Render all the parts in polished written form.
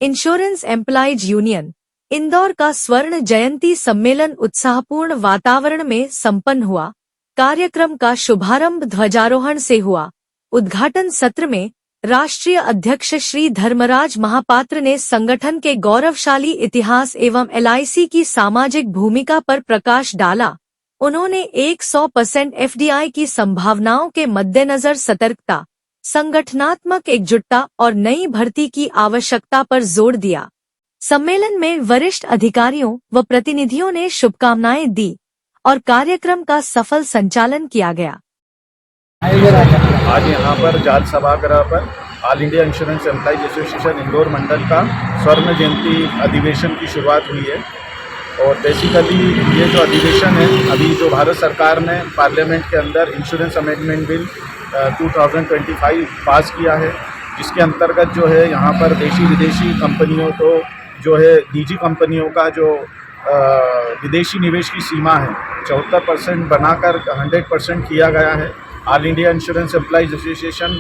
Insurance employees union Indore का स्वर्ण जयंती सम्मेलन उत्साहपूर्ण वातावरण में संपन्न हुआ। कार्यक्रम का शुभारंभ ध्वजारोहण से हुआ। उद्घाटन सत्र में राष्ट्रीय अध्यक्ष श्री धर्मराज महापात्र ने संगठन के गौरवशाली इतिहास एवं LIC की सामाजिक भूमिका पर प्रकाश डाला। उन्होंने 100% FDI की संभावनाओं के मद्देनजर सतर्कता, संगठनात्मक एकजुटता और नई भर्ती की आवश्यकता पर जोर दिया। सम्मेलन में वरिष्ठ अधिकारियों व प्रतिनिधियों ने शुभकामनाएं दी और कार्यक्रम का सफल संचालन किया गया। आज यहाँ पर जाल सभागृह पर all India insurance employees association Indore मंडल का स्वर्ण जयंती अधिवेशन की शुरुआत हुई है। और बेसिकली ये जो अधिवेशन है, अभी जो भारत सरकार ने पार्लियामेंट के अंदर इंश्योरेंस अमेंडमेंट बिल 2025 पास किया है, जिसके अंतर्गत जो है यहाँ पर देशी विदेशी कंपनियों को जो है निजी कंपनियों का जो विदेशी निवेश की सीमा है 74% बनाकर 100% किया गया है। All India insurance employees association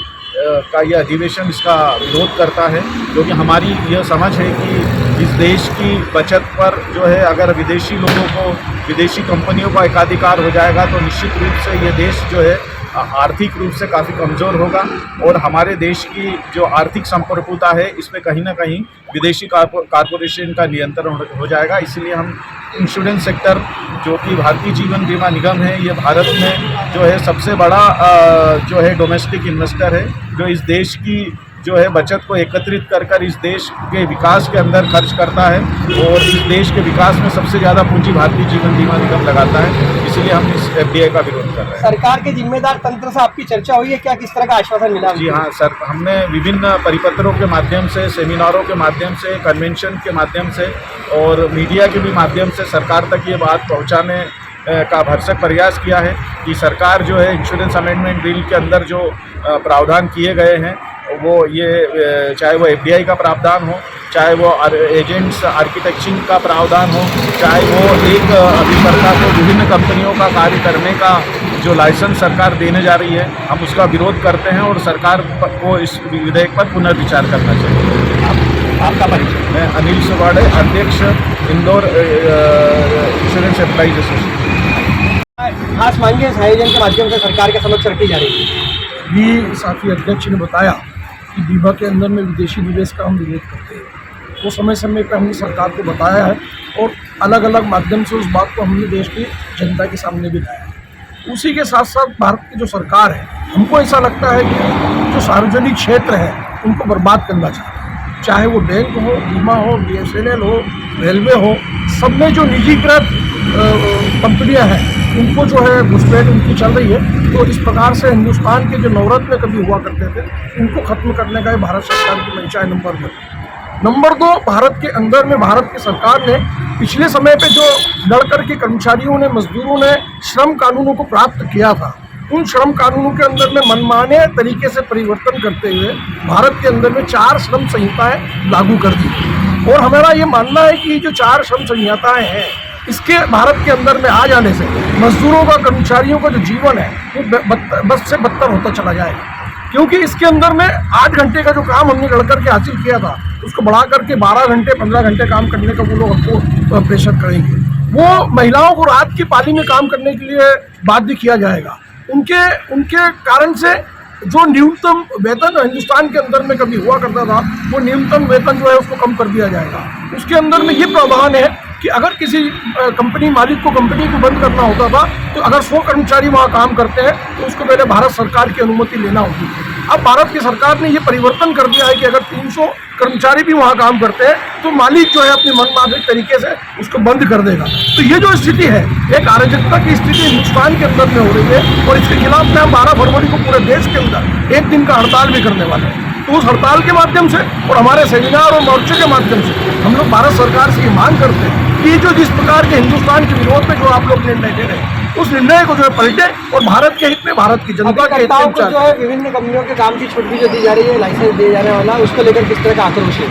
का यह अधिवेशन इसका विरोध करता है, क्योंकि हमारी यह समझ है कि इस देश की बचत पर जो है अगर विदेशी लोगों को, विदेशी कंपनियों का एकाधिकार हो जाएगा तो निश्चित रूप से ये देश जो है आर्थिक रूप से काफ़ी कमज़ोर होगा और हमारे देश की जो आर्थिक संप्रभुता है इसमें कहीं ना कहीं विदेशी कॉरपोरेशन का नियंत्रण हो जाएगा। इसलिए हम इंश्योरेंस सेक्टर जो कि भारतीय जीवन बीमा निगम है, ये भारत में जो है सबसे बड़ा जो है डोमेस्टिक इन्वेस्टर है, जो इस देश की जो है बचत को एकत्रित कर इस देश के विकास के अंदर खर्च करता है और इस देश के विकास में सबसे ज़्यादा पूंजी भारतीय जीवन बीमा निगम लगाता है। इसलिए हम इस FDI का विरोध कर रहे हैं। सरकार के जिम्मेदार तंत्र से आपकी चर्चा हुई है क्या? किस तरह का आश्वासन मिला? जी हाँ सर, हमने विभिन्न परिपत्रों के माध्यम से, सेमिनारों के माध्यम से, कन्वेंशन के माध्यम से और मीडिया के भी माध्यम से सरकार तक ये बात पहुँचाने का भरसक प्रयास किया है कि सरकार जो है इंश्योरेंस अमेंडमेंट बिल के अंदर जो प्रावधान किए गए हैं वो ये चाहे वो FDI का प्रावधान हो, चाहे वो एजेंट्स आर्किटेक्चरिंग का प्रावधान हो, चाहे वो एक अभिकर्ता को विभिन्न कंपनियों का कार्य करने का जो लाइसेंस सरकार देने जा रही है, हम उसका विरोध करते हैं और सरकार को इस विधेयक पर पुनर्विचार करना चाहिए। आपका परिचय? मैं अनिल सुबाड़े, अध्यक्ष इंदौर इंश्योरेंस एम्प्लॉयज एसोसिएशन। खास मांगे इस आयोजन के माध्यम से सरकार के समक्ष रखी जा रही है। भी साथी अध्यक्ष ने बताया कि बीमा के अंदर में विदेशी निवेश का हम विरोध करते हैं। वो समय समय पर हमने सरकार को बताया है और अलग अलग माध्यम से उस बात को हमने देश की जनता के सामने भी लाया है। उसी के साथ साथ भारत की जो सरकार है, हमको ऐसा लगता है कि जो सार्वजनिक क्षेत्र है उनको बर्बाद करना चाहते हैं, चाहे वो बैंक हो, बीमा हो, BSNL हो, रेलवे हो, सब में जो निजीकृत कंपनियां हैं उनको जो है घुसपैठ उनकी चल रही है। तो इस प्रकार से हिंदुस्तान के जो नवरत्न कभी हुआ करते थे उनको खत्म करने का भारत सरकार की मंशा है। नंबर 2, भारत के अंदर में भारत की सरकार ने पिछले समय पे जो लड़कर के कर्मचारियों ने, मजदूरों ने श्रम कानूनों को प्राप्त किया था, उन श्रम कानूनों के अंदर में मनमाने तरीके से परिवर्तन करते हुए भारत के अंदर में 4 श्रम संहिताएं लागू कर दी। और हमारा ये मानना है कि जो 4 श्रम संहिताएं हैं, इसके भारत के अंदर में आ जाने से मजदूरों का, कर्मचारियों का जो जीवन है वो बस से बदतर होता चला जाएगा। क्योंकि इसके अंदर में 8 घंटे का जो काम हमने लड़कर के हासिल किया था उसको बढ़ा करके 12 घंटे, 15 घंटे काम करने का वो लोग हमको प्रेशर करेंगे। वो महिलाओं को रात की पाली में काम करने के लिए बाध्य किया जाएगा। उनके कारण से जो न्यूनतम वेतन हिंदुस्तान के अंदर में कभी हुआ करता था, वो न्यूनतम वेतन जो है उसको कम कर दिया जाएगा। उसके अंदर में ये प्रावधान है कि अगर किसी कंपनी मालिक को कंपनी को बंद करना होता था तो अगर 100 कर्मचारी वहाँ काम करते हैं तो उसको पहले भारत सरकार की अनुमति लेना होती है। अब भारत की सरकार ने ये परिवर्तन कर दिया है कि अगर 300 कर्मचारी भी वहाँ काम करते हैं तो मालिक जो है अपनी मनमाफिक तरीके से उसको बंद कर देगा। तो ये जो स्थिति है, एक अराजकता की स्थिति हिंदुस्तान के अंदर में हो रही है और इसके खिलाफ में हम 12 फरवरी को पूरे देश के अंदर 1 दिन का हड़ताल भी करने वाले हैं। तो उस हड़ताल के माध्यम से और हमारे सेमिनार और मोर्चे के माध्यम से हम लोग भारत सरकार से ये मांग करते हैं कि जो जिस प्रकार के हिंदुस्तान के विरोध में जो आप लोग निर्णय ले रहे हैं, उस निर्णय को जो है पलटे और भारत के हित में, भारत की जनता के हित में जो है विभिन्न कंपनियों के काम की छूट भी जो दी जा रही है, लाइसेंस दिए जाने वाला, उसको लेकर किस तरह का आक्रोश है?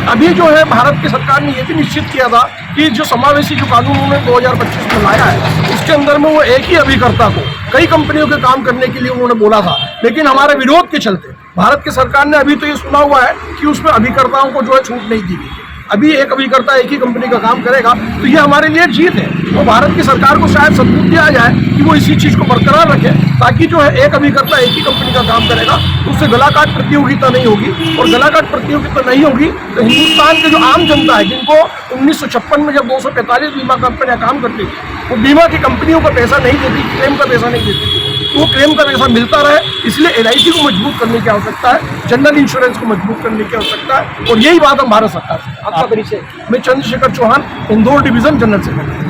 अभी जो है भारत की सरकार ने ये भी निश्चित किया था कि जो समावेशी जो कानून उन्होंने 2025 में लाया है उसके अंदर में वो एक ही अभिकर्ता को कई कंपनियों के काम करने के लिए उन्होंने बोला था, लेकिन हमारे विरोध के चलते भारत की सरकार ने अभी तो ये सुना हुआ है कि उसमें अभिकर्ताओं को जो है छूट नहीं दी गई। अभी एक अभिकर्ता एक ही कंपनी का काम करेगा, तो ये हमारे लिए जीत है। और भारत की सरकार को शायद सबूत दिया जाए कि वो इसी चीज को बरकरार रखे, ताकि जो है एक अभिकर्ता एक ही कंपनी का काम करेगा तो उससे गलाकाट प्रतियोगिता नहीं होगी। और गलाकाट प्रतियोगिता नहीं होगी तो हिंदुस्तान के जो आम जनता है, जिनको 1956 में जब 245 बीमा कंपनियां काम करती थी, वो बीमा की कंपनियों का पैसा नहीं देती, क्लेम का पैसा नहीं देती, तो वो क्लेम का पैसा मिलता रहे। इसलिए LIC को मजबूत करने की आवश्यकता है, जनरल इंश्योरेंस को मजबूत करने की आवश्यकता है, और यही बात हम भारत सरकार से। आपका परिचय? मैं Chandrashekhar Chauhan, Indore division general secretary.